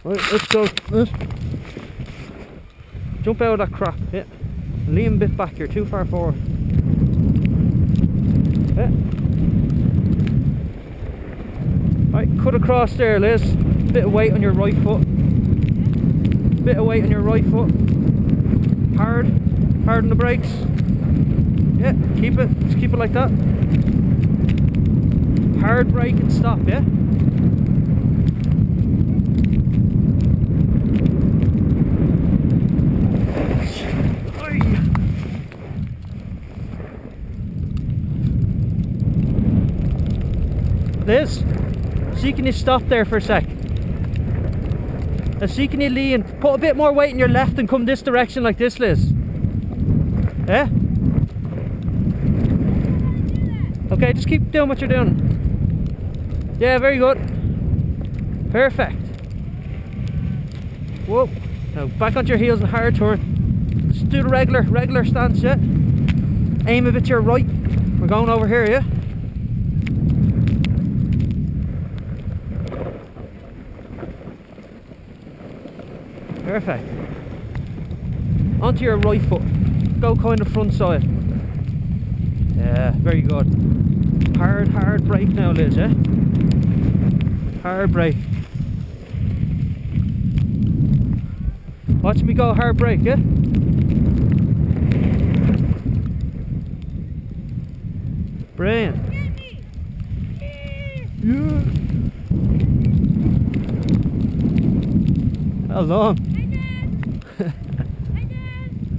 Right, let's go. Jump out of that crap, yeah. Lean a bit back, you're too far forward. Yeah. Right, cut across there, Liz. Bit of weight on your right foot. Bit of weight on your right foot. Hard on the brakes. Yeah, keep it. Just keep it like that. Hard brake and stop, yeah? Liz, see, can you stop there for a sec? See, can you lean? Put a bit more weight in your left and come this direction like this, Liz. Yeah? Okay, just keep doing what you're doing. Yeah, very good. Perfect. Whoa. Now back onto your heels and hard turn. Just do the regular stance, yeah? Aim a bit to your right. We're going over here, yeah? Perfect. Onto your right foot. Go kind of front side. Yeah, very good. Hard brake now, Liz, yeah? Hard brake. Watch me go hard brake, yeah? Brilliant. Yeah. Well done.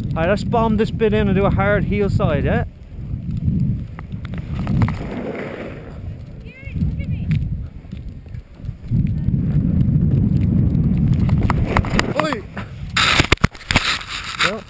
Alright, let's bomb this bit in and do a hard heel side, yeah? Oi! Well.